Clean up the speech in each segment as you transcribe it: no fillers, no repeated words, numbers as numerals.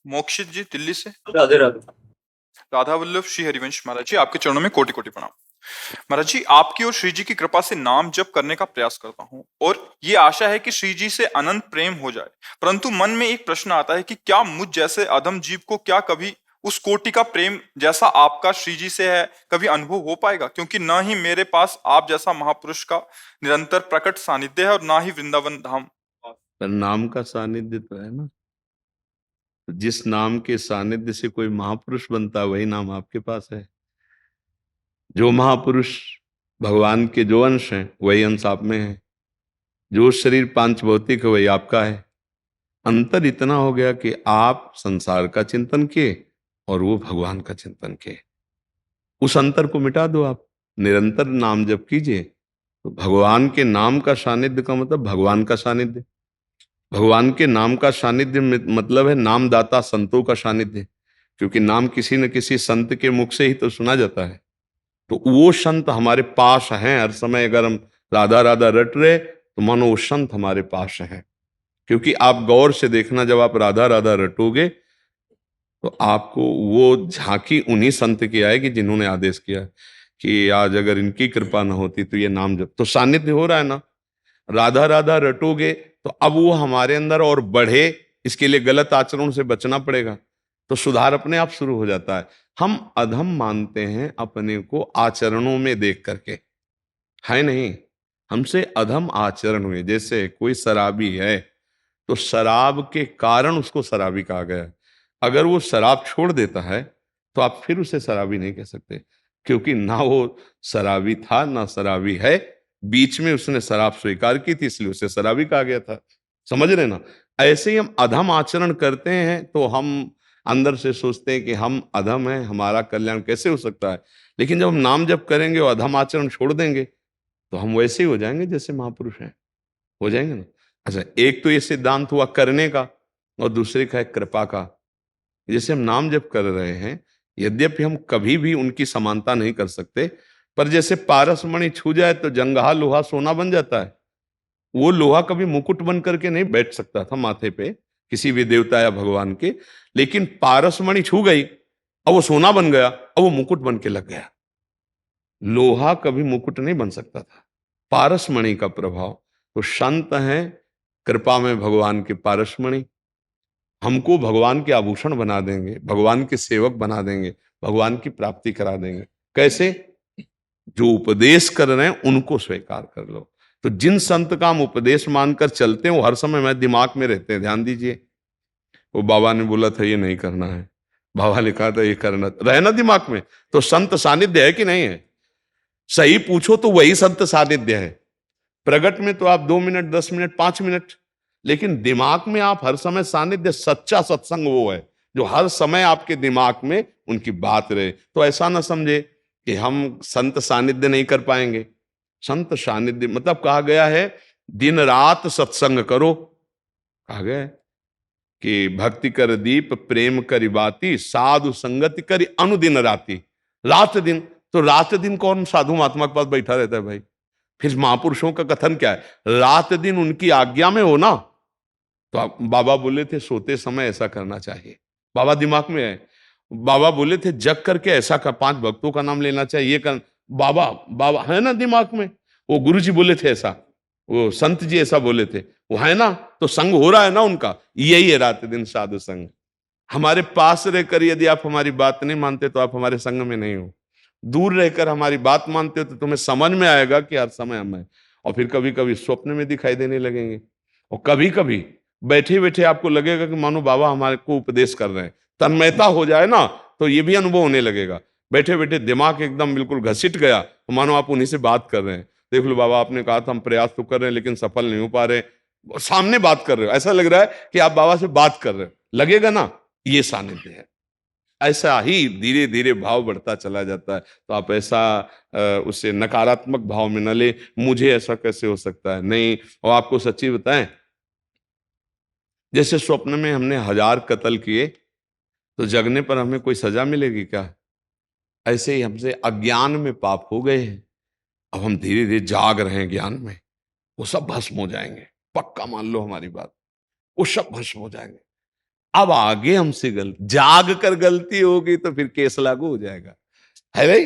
मोक्षित जी दिल्ली से। राधे राधे। राधा वल्लभ श्री हरिवंश महाराज जी, आपके चरणों में कोटि कोटि प्रणाम। महाराज जी, आपकी और श्री जी की कृपा से नाम जप करने का प्रयास करता हूँ और ये आशा है कि श्री जी से अनंत प्रेम हो जाए। परंतु मन में एक प्रश्न आता है कि क्या मुझ जैसे अधम जीव को क्या कभी उस कोटि का प्रेम जैसा आपका श्री जी से है कभी अनुभव हो पाएगा? क्योंकि न ही मेरे पास आप जैसा महापुरुष का निरंतर प्रकट सानिध्य है और ना ही वृंदावन धाम। पर नाम का सानिध्य तो है ना। जिस नाम के सानिध्य से कोई महापुरुष बनता है वही नाम आपके पास है। जो महापुरुष भगवान के जो अंश हैं वही अंश आप में है। जो शरीर पांच भौतिक है वही आपका है। अंतर इतना हो गया कि आप संसार का चिंतन किए और वो भगवान का चिंतन किए। उस अंतर को मिटा दो, आप निरंतर नाम जप कीजिए तो भगवान के नाम का सानिध्य का मतलब भगवान का सानिध्य। भगवान के नाम का सानिध्य मतलब है नामदाता संतों का सानिध्य, क्योंकि नाम किसी न किसी संत के मुख से ही तो सुना जाता है। तो वो संत हमारे पास हैं हर समय। अगर हम राधा राधा रट रहे तो मानो वो संत हमारे पास हैं। क्योंकि आप गौर से देखना, जब आप राधा राधा रटोगे तो आपको वो झांकी उन्हीं संत की आएगी जिन्होंने आदेश किया कि आज अगर इनकी कृपा न होती तो ये नाम जप। तो सानिध्य हो रहा है ना। राधा राधा रटोगे तो अब वो हमारे अंदर और बढ़े, इसके लिए गलत आचरण से बचना पड़ेगा। तो सुधार अपने आप शुरू हो जाता है। हम अधम मानते हैं अपने को आचरणों में देख करके, है नहीं। हमसे अधम आचरण हुए। जैसे कोई शराबी है तो शराब के कारण उसको शराबी कहा गया। अगर वो शराब छोड़ देता है तो आप फिर उसे शराबी नहीं कह सकते, क्योंकि ना वो शराबी था ना शराबी है। बीच में उसने शराब स्वीकार की थी इसलिए उसे शराबी कहा गया था। समझ रहे ना। ऐसे ही हम अधम आचरण करते हैं तो हम अंदर से सोचते हैं कि हम अधम हैं, हमारा कल्याण कैसे हो सकता है। लेकिन जब हम नाम जप करेंगे और अधम आचरण छोड़ देंगे तो हम वैसे ही हो जाएंगे जैसे महापुरुष हैं, हो जाएंगे ना। अच्छा, एक तो ये सिद्धांत हुआ करने का और दूसरे का है कृपा का। जैसे हम नाम जप कर रहे हैं, यद्यपि हम कभी भी उनकी समानता नहीं कर सकते, पर जैसे पारसमणि छू जाए तो जंगहा लोहा सोना बन जाता है। वो लोहा कभी मुकुट बन करके नहीं बैठ सकता था माथे पे किसी भी देवता या भगवान के, लेकिन पारसमणि छू गई, अब वो सोना बन गया, अब वो मुकुट बन के लग गया। लोहा कभी मुकुट नहीं बन सकता था, पारसमणि का प्रभाव। तो संत हैं कृपा में भगवान के पारसमणि, हमको भगवान के आभूषण बना देंगे, भगवान के सेवक बना देंगे, भगवान की प्राप्ति करा देंगे। कैसे? जो उपदेश कर रहे हैं उनको स्वीकार कर लो। तो जिन संत का हम उपदेश मानकर चलते हैं वो हर समय मेरे दिमाग में रहते हैं। ध्यान दीजिए, वो बाबा ने बोला था ये नहीं करना है, बाबा ने कहा था ये करना, रहना दिमाग में। तो संत सानिध्य है कि नहीं है? सही पूछो तो वही संत सानिध्य है। प्रगट में तो आप 2 मिनट 10 मिनट 5 मिनट, लेकिन दिमाग में आप हर समय सानिध्य। सच्चा सत्संग वो है जो हर समय आपके दिमाग में उनकी बात रहे। तो ऐसा ना समझे कि हम संत सानिध्य नहीं कर पाएंगे। संत सानिध्य मतलब कहा गया है दिन रात सत्संग करो। कहा गया है कि भक्ति कर दीप प्रेम करी बाती साधु संगति करी अनुदिन राती। रात दिन, तो रात दिन कौन साधु महात्मा के पास बैठा रहता है भाई? फिर महापुरुषों का कथन क्या है? रात दिन उनकी आज्ञा में हो ना। तो आप बाबा बोले थे सोते समय ऐसा करना चाहिए, बाबा दिमाग में है। बाबा बोले थे जग करके ऐसा कर, 5 भक्तों का नाम लेना चाहिए, ये कर, बाबा बाबा है ना दिमाग में। वो गुरु जी बोले थे ऐसा, वो संत जी ऐसा बोले थे, वो है ना। तो संग हो रहा है ना उनका, यही है रात दिन साधु संग। हमारे पास रहकर यदि आप हमारी बात नहीं मानते तो आप हमारे संग में नहीं हो। दूर रहकर हमारी बात मानते हो तो तुम्हें समझ में आएगा कि हर समय हम हैं। और फिर कभी कभी स्वप्न में दिखाई देने लगेंगे, और कभी कभी बैठे बैठे आपको लगेगा कि मानो बाबा हमारे को उपदेश कर रहे हैं। तन्मयता हो जाए ना तो ये भी अनुभव होने लगेगा। बैठे बैठे दिमाग एकदम बिल्कुल घसीट गया तो मानो आप उन्हीं से बात कर रहे हैं। देख लो बाबा आपने कहा था हम प्रयास तो कर रहे हैं लेकिन सफल नहीं हो पा रहे, सामने बात कर रहे हो, ऐसा लग रहा है कि आप बाबा से बात कर रहे हो, लगेगा ना। ये सानिध्य है। ऐसा ही धीरे धीरे भाव बढ़ता चला जाता है। तो आप ऐसा उससे नकारात्मक भाव में न ले, मुझे ऐसा कैसे हो सकता है, नहीं। और आपको सच्ची बताएं, जैसे स्वप्न में हमने 1000 कत्ल किए तो जगने पर हमें कोई सजा मिलेगी क्या? ऐसे ही हमसे अज्ञान में पाप हो गए हैं, अब हम धीरे धीरे जाग रहे हैं ज्ञान में, वो सब भस्म हो जाएंगे। पक्का मान लो हमारी बात, वो सब भस्म हो जाएंगे। अब आगे हमसे गलती, जाग कर गलती होगी तो फिर केस लागू हो जाएगा, है भाई।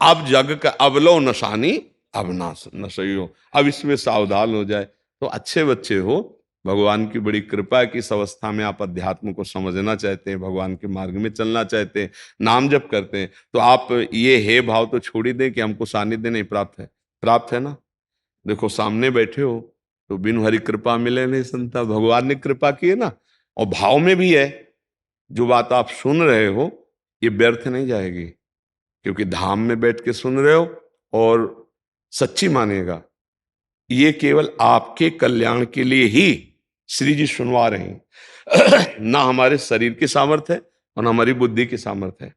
अब जग का अब लो नशानी, अब ना नशइयो, अब इसमें सावधान हो जाए। तो अच्छे बच्चे हो, भगवान की बड़ी कृपा है कि इस अवस्था में आप अध्यात्म को समझना चाहते हैं, भगवान के मार्ग में चलना चाहते हैं, नाम जप करते हैं, तो आप ये हे भाव तो छोड़ ही दें कि हमको सानिध्य नहीं प्राप्त है। प्राप्त है ना। देखो सामने बैठे हो तो बिन हरि कृपा मिले नहीं संता, भगवान ने कृपा की है ना। और भाव में भी है, जो बात आप सुन रहे हो ये व्यर्थ नहीं जाएगी, क्योंकि धाम में बैठ के सुन रहे हो और सच्ची मानेगा। ये केवल आपके कल्याण के लिए ही श्री जी सुनवा रहे हैं। ना हमारे शरीर की सामर्थ्य है और ना हमारी बुद्धि की सामर्थ्य है।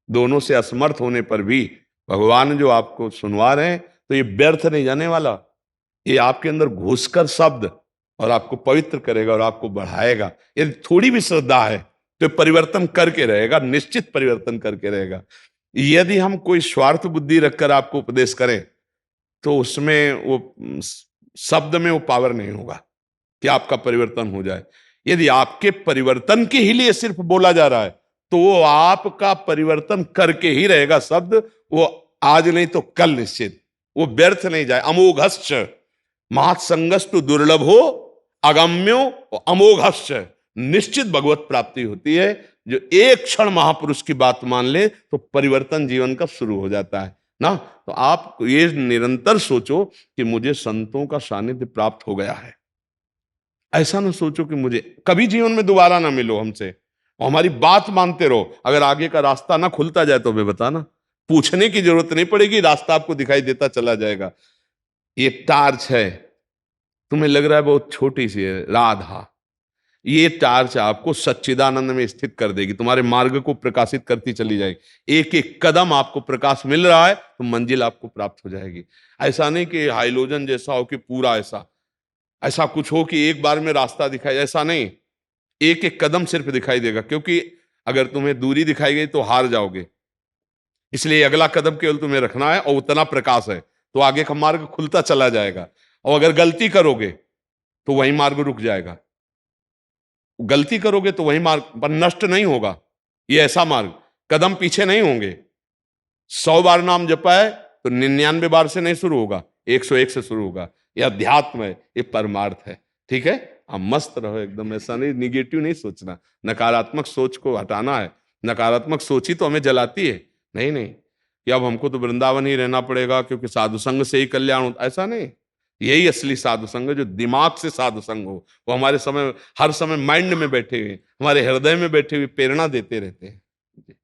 दोनों से असमर्थ होने पर भी भगवान जो आपको सुनवा रहे हैं, तो ये व्यर्थ नहीं जाने वाला। ये आपके अंदर घुसकर शब्द और आपको पवित्र करेगा और आपको बढ़ाएगा। यदि थोड़ी भी श्रद्धा है तो परिवर्तन करके रहेगा, निश्चित परिवर्तन करके रहेगा। यदि हम कोई स्वार्थ बुद्धि रखकर आपको उपदेश करें तो उसमें वो शब्द में वो पावर नहीं होगा कि आपका परिवर्तन हो जाए। यदि आपके परिवर्तन के ही लिए सिर्फ बोला जा रहा है तो वो आपका परिवर्तन करके ही रहेगा शब्द, वो आज नहीं तो कल निश्चित, वो व्यर्थ नहीं जाए। अमोघश्च महासंगस्तु दुर्लभो अगम्यो अमोघश्च, निश्चित भगवत प्राप्ति होती है। जो एक क्षण महापुरुष की बात मान ले तो परिवर्तन जीवन का शुरू हो जाता है ना। तो आप ये निरंतर सोचो कि मुझे संतों का सानिध्य प्राप्त हो गया है। ऐसा ना सोचो कि मुझे कभी जीवन में दोबारा ना मिलो हमसे, और हमारी बात मानते रहो। अगर आगे का रास्ता ना खुलता जाए तो हमें बताना, पूछने की जरूरत नहीं पड़ेगी, रास्ता आपको दिखाई देता चला जाएगा। ये टार्च है, तुम्हें लग रहा है बहुत छोटी सी है, राधा, ये टार्च आपको सच्चिदानंद में स्थित कर देगी, तुम्हारे मार्ग को प्रकाशित करती चली जाएगी। एक एक कदम आपको प्रकाश मिल रहा है तो मंजिल आपको प्राप्त हो जाएगी। ऐसा नहीं कि हाइलोजन जैसा हो कि पूरा ऐसा, ऐसा कुछ हो कि एक बार में रास्ता दिखाई, ऐसा नहीं। एक एक कदम सिर्फ दिखाई देगा, क्योंकि अगर तुम्हें दूरी दिखाई गई तो हार जाओगे। इसलिए अगला कदम केवल तुम्हें रखना है और उतना प्रकाश है तो आगे का मार्ग खुलता चला जाएगा। और अगर गलती करोगे तो वही मार्ग रुक जाएगा। गलती करोगे तो वही मार्ग पर नष्ट नहीं होगा। ये ऐसा मार्ग, कदम पीछे नहीं होंगे। 100 बार नाम जपा है तो 99 बार से नहीं शुरू होगा, 101 से शुरू होगा। ये अध्यात्म है, ये परमार्थ है। ठीक है, आप मस्त रहो एकदम, ऐसा नहीं, निगेटिव नहीं सोचना, नकारात्मक सोच को हटाना है। नकारात्मक सोच ही तो हमें जलाती है। नहीं नहीं कि अब हमको तो वृंदावन ही रहना पड़ेगा क्योंकि साधु संग से ही कल्याण होता, ऐसा नहीं। यही असली साधु संग है, जो दिमाग से साधु संग हो। वो हमारे समय, हर समय माइंड में बैठे हुए, हमारे हृदय में बैठे हुए प्रेरणा देते रहते हैं।